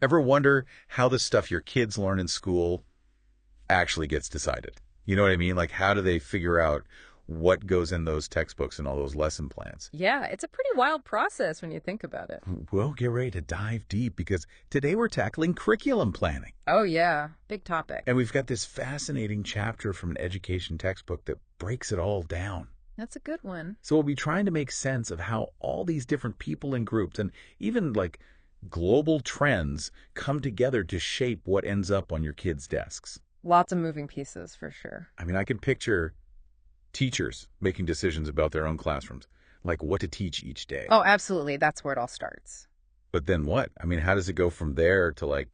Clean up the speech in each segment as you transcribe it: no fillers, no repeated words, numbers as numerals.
Ever wonder how the stuff your kids learn in school actually gets decided? You know what I mean? Like, how do they figure out what goes in those textbooks and all those lesson plans? Yeah, it's a pretty wild process when you think about it. We'll get ready to dive deep because today we're tackling curriculum planning. Oh, yeah. Big topic. And we've got this fascinating chapter from an education textbook that breaks it all down. That's a good one. So we'll be trying to make sense of how all these different people and groups and even like global trends come together to shape what ends up on your kids' desks. Lots of moving pieces for sure. I mean, I can picture teachers making decisions about their own classrooms, like what to teach each day. Oh, absolutely. That's where it all starts. But then what? I mean, how does it go from there to like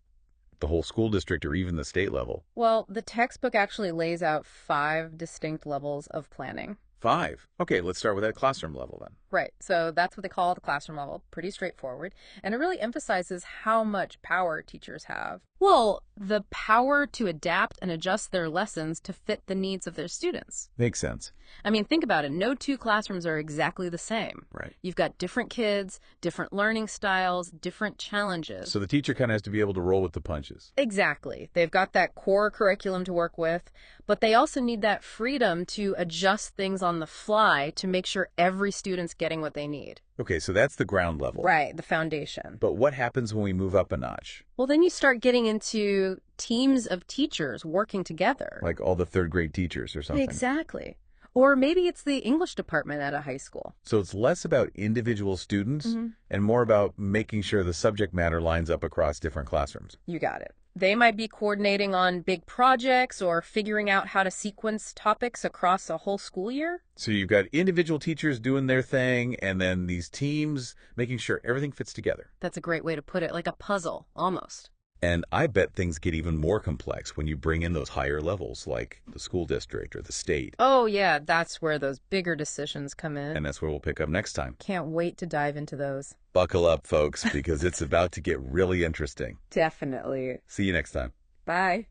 the whole school district or even the state level? Well, the textbook actually lays out 5 distinct levels of planning. 5. Okay, let's start with that classroom level then. Right. So that's what they call the classroom level. Pretty straightforward. And it really emphasizes how much power teachers have. Well, the power to adapt and adjust their lessons to fit the needs of their students. Makes sense. I mean, think about it. No 2 classrooms are exactly the same. Right. You've got different kids, different learning styles, different challenges. So the teacher kind of has to be able to roll with the punches. Exactly. They've got that core curriculum to work with, but they also need that freedom to adjust things on the fly to make sure every student's getting what they need. Okay, so that's the ground level. Right, the foundation. But what happens when we move up a notch? Well, then you start getting into teams of teachers working together. Like all the third grade teachers or something. Exactly. Or maybe it's the English department at a high school. So it's less about individual students and more about making sure the subject matter lines up across different classrooms. You got it. They might be coordinating on big projects or figuring out how to sequence topics across a whole school year. So you've got individual teachers doing their thing and then these teams making sure everything fits together. That's a great way to put it, like a puzzle, almost. And I bet things get even more complex when you bring in those higher levels like the school district or the state. Oh, yeah, that's where those bigger decisions come in. And that's where we'll pick up next time. Can't wait to dive into those. Buckle up, folks, because it's about to get really interesting. Definitely. See you next time. Bye.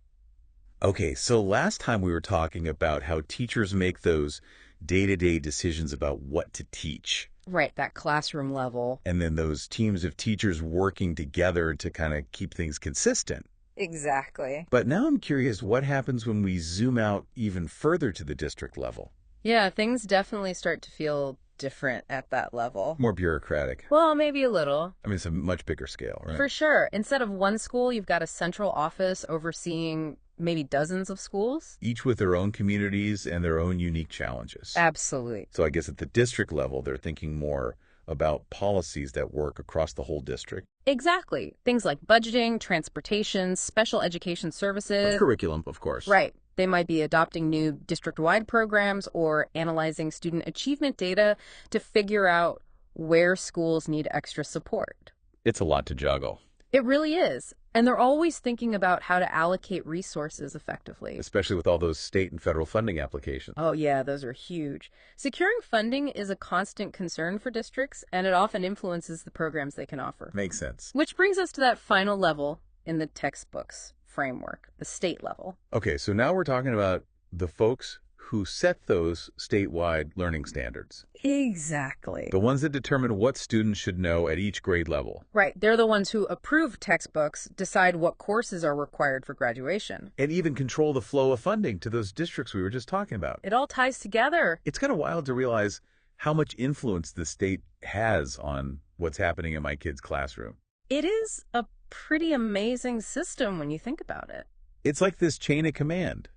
Okay, so last time we were talking about how teachers make those day-to-day decisions about what to teach. Right, that classroom level. And then those teams of teachers working together to kind of keep things consistent. Exactly. But now I'm curious what happens when we zoom out even further to the district level. Yeah, things definitely start to feel different at that level. More bureaucratic. Well, maybe a little. I mean, it's a much bigger scale, right? For sure. Instead of one school, you've got a central office overseeing maybe dozens of schools. Each with their own communities and their own unique challenges. Absolutely. So I guess at the district level, they're thinking more about policies that work across the whole district. Exactly. Things like budgeting, transportation, special education services. Curriculum, of course. Right. They might be adopting new district-wide programs or analyzing student achievement data to figure out where schools need extra support. It's a lot to juggle. It really is. And they're always thinking about how to allocate resources effectively. Especially with all those state and federal funding applications. Oh, yeah, those are huge. Securing funding is a constant concern for districts, and it often influences the programs they can offer. Makes sense. Which brings us to that final level in the textbook's framework, the state level. Okay, so now we're talking about the folks who set those statewide learning standards. Exactly. The ones that determine what students should know at each grade level. Right. They're the ones who approve textbooks, decide what courses are required for graduation. And even control the flow of funding to those districts we were just talking about. It all ties together. It's kind of wild to realize how much influence the state has on what's happening in my kid's classroom. It is a pretty amazing system when you think about it. It's like this chain of command,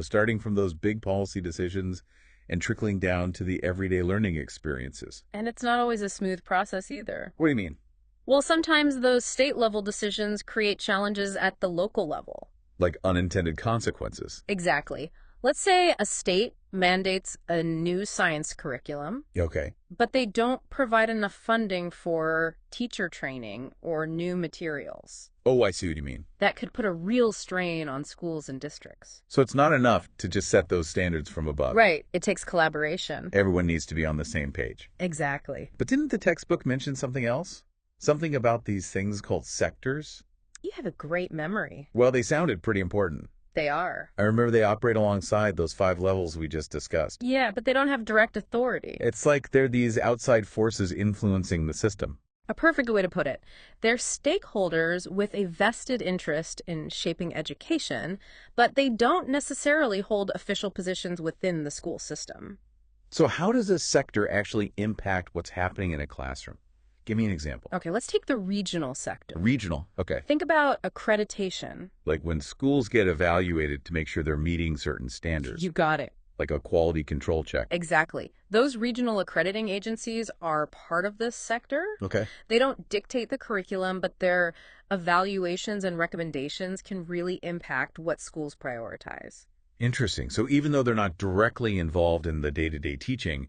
starting from those big policy decisions and trickling down to the everyday learning experiences. And it's not always a smooth process either. What do you mean? Well, sometimes those state-level decisions create challenges at the local level. Like unintended consequences. Exactly. Let's say a state mandates a new science curriculum, Okay. but they don't provide enough funding for teacher training or new materials. Oh, I see what you mean. That could put a real strain on schools and districts. So it's not enough to just set those standards from above. Right. It takes collaboration. Everyone needs to be on the same page. Exactly. But didn't the textbook mention something else? Something about these things called sectors? You have a great memory. Well, they sounded pretty important. They are. I remember they operate alongside those 5 levels we just discussed. Yeah, but they don't have direct authority. It's like they're these outside forces influencing the system. A perfect way to put it. They're stakeholders with a vested interest in shaping education, but they don't necessarily hold official positions within the school system. So how does this sector actually impact what's happening in a classroom? Give me an example. Okay, let's take the regional sector. Regional. Okay. Think about accreditation. Like when schools get evaluated to make sure they're meeting certain standards, You got it. like a quality control check. Exactly. Those regional accrediting agencies are part of this sector. Okay. They don't dictate the curriculum, but their evaluations and recommendations can really impact what schools prioritize. Interesting. So even though they're not directly involved in the day-to-day teaching,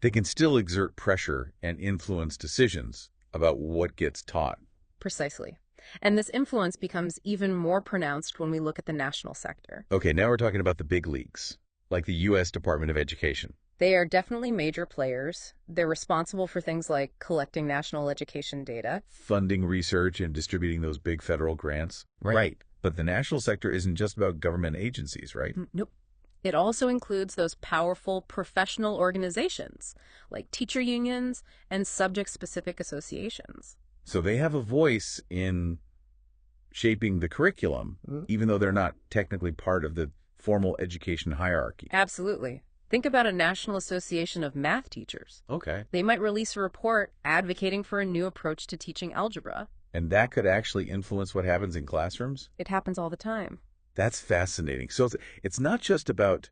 they can still exert pressure and influence decisions about what gets taught. Precisely. And this influence becomes even more pronounced when we look at the national sector. Okay, now we're talking about the big leagues, like the U.S. Department of Education. They are definitely major players. They're responsible for things like collecting national education data. Funding research and distributing those big federal grants. Right. But the national sector isn't just about government agencies, right? Nope. It also includes those powerful professional organizations like teacher unions and subject-specific associations. So they have a voice in shaping the curriculum, even though they're not technically part of the formal education hierarchy. Absolutely. Think about a National Association of Math Teachers. Okay. They might release a report advocating for a new approach to teaching algebra. And that could actually influence what happens in classrooms? It happens all the time. That's fascinating. So it's not just about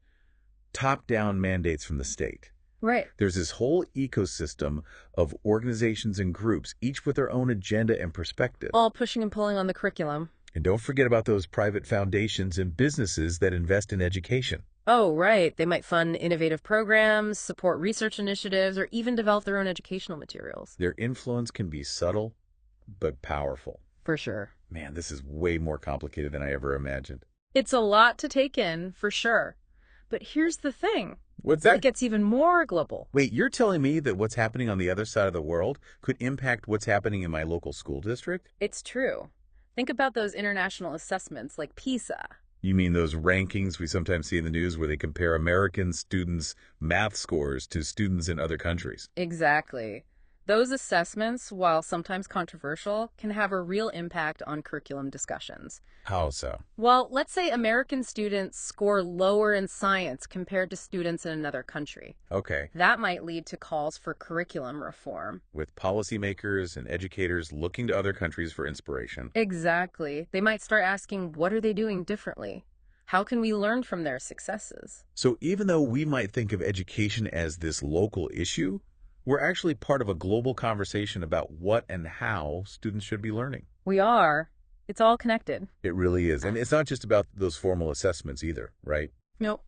top-down mandates from the state. Right. There's this whole ecosystem of organizations and groups, each with their own agenda and perspective. All pushing and pulling on the curriculum. And don't forget about those private foundations and businesses that invest in education. Oh, right. They might fund innovative programs, support research initiatives, or even develop their own educational materials. Their influence can be subtle, but powerful. For sure. Man, this is way more complicated than I ever imagined. It's a lot to take in, for sure. But here's the thing. What's It gets even more global. Wait, you're telling me that what's happening on the other side of the world could impact what's happening in my local school district? It's true. Think about those international assessments like PISA. You mean those rankings we sometimes see in the news where they compare American students' math scores to students in other countries? Exactly. Those assessments, while sometimes controversial, can have a real impact on curriculum discussions. How so? Well, let's say American students score lower in science compared to students in another country. Okay. That might lead to calls for curriculum reform. With policymakers and educators looking to other countries for inspiration. Exactly. They might start asking, what are they doing differently? How can we learn from their successes? So even though we might think of education as this local issue, we're actually part of a global conversation about what and how students should be learning. We are. It's all connected. It really is. And it's not just about those formal assessments either, right? Nope.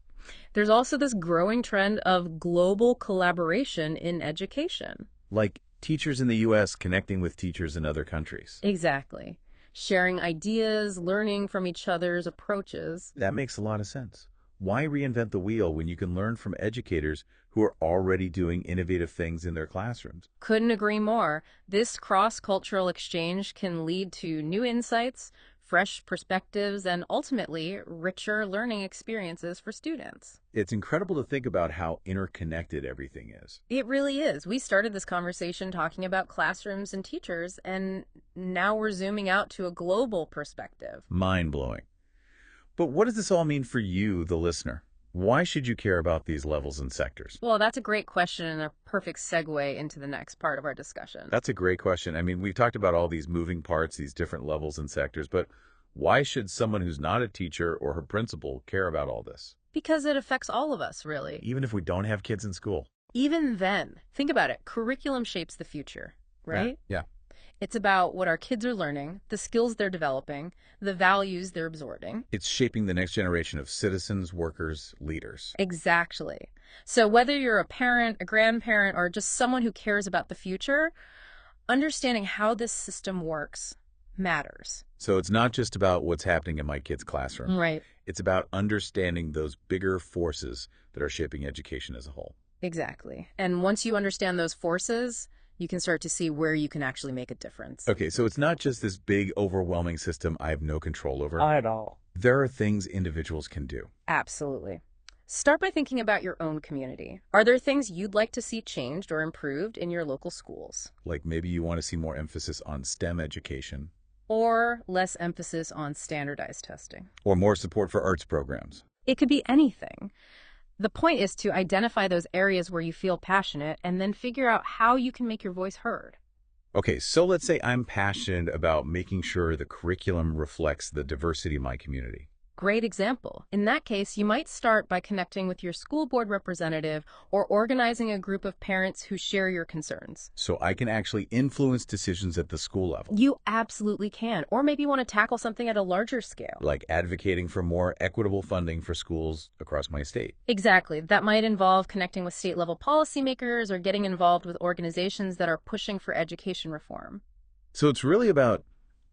There's also this growing trend of global collaboration in education. Like teachers in the U.S. connecting with teachers in other countries. Exactly. Sharing ideas, learning from each other's approaches. That makes a lot of sense. Why reinvent the wheel when you can learn from educators who are already doing innovative things in their classrooms? Couldn't agree more. This cross-cultural exchange can lead to new insights, fresh perspectives, and ultimately richer learning experiences for students. It's incredible to think about how interconnected everything is. It really is. We started this conversation talking about classrooms and teachers, and now we're zooming out to a global perspective. Mind-blowing. But what does this all mean for you, the listener? Why should you care about these levels and sectors? Well, that's a great question and a perfect segue into the next part of our discussion. That's a great question. I mean, we've talked about all these moving parts, these different levels and sectors, but why should someone who's not a teacher or her principal care about all this? Because it affects all of us, really. Even if we don't have kids in school. Even then, think about it. Curriculum shapes the future, right? Yeah. It's about what our kids are learning, the skills they're developing, the values they're absorbing. It's shaping the next generation of citizens, workers, leaders. Exactly. So whether you're a parent, a grandparent, or just someone who cares about the future, understanding how this system works matters. So it's not just about what's happening in my kid's classroom. Right. It's about understanding those bigger forces that are shaping education as a whole. Exactly. And once you understand those forces, you can start to see where you can actually make a difference. Okay, so it's not just this big, overwhelming system I have no control over. Not at all. There are things individuals can do. Absolutely. Start by thinking about your own community. Are there things you'd like to see changed or improved in your local schools? Like maybe you want to see more emphasis on STEM education Or less emphasis on standardized testing? or more support for arts programs. It could be anything. The point is to identify those areas where you feel passionate and then figure out how you can make your voice heard. Okay, so let's say I'm passionate about making sure the curriculum reflects the diversity of my community. Great example. In that case, you might start by connecting with your school board representative or organizing a group of parents who share your concerns. So I can actually influence decisions at the school level, You absolutely can. Or maybe you want to tackle something at a larger scale. like advocating for more equitable funding for schools across my state. Exactly. That might involve connecting with state level policymakers or getting involved with organizations that are pushing for education reform. So it's really about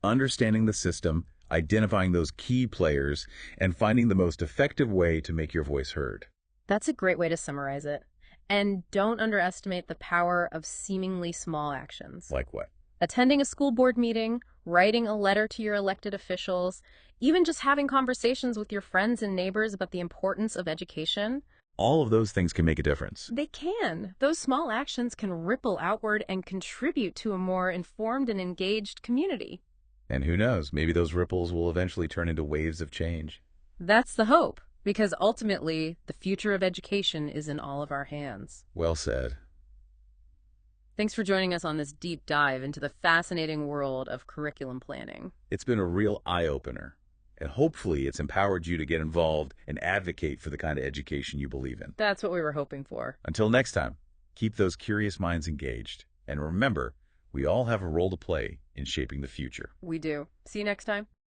understanding the system, identifying those key players, and finding the most effective way to make your voice heard. That's a great way to summarize it. And don't underestimate the power of seemingly small actions. Like what? Attending a school board meeting, writing a letter to your elected officials, even just having conversations with your friends and neighbors about the importance of education. All of those things can make a difference. They can. Those small actions can ripple outward and contribute to a more informed and engaged community. And who knows, maybe those ripples will eventually turn into waves of change. That's the hope, because ultimately, the future of education is in all of our hands. Well said. Thanks for joining us on this deep dive into the fascinating world of curriculum planning. It's been a real eye-opener, and hopefully it's empowered you to get involved and advocate for the kind of education you believe in. That's what we were hoping for. Until next time, keep those curious minds engaged. And remember, we all have a role to play in shaping the future. We do. See you next time.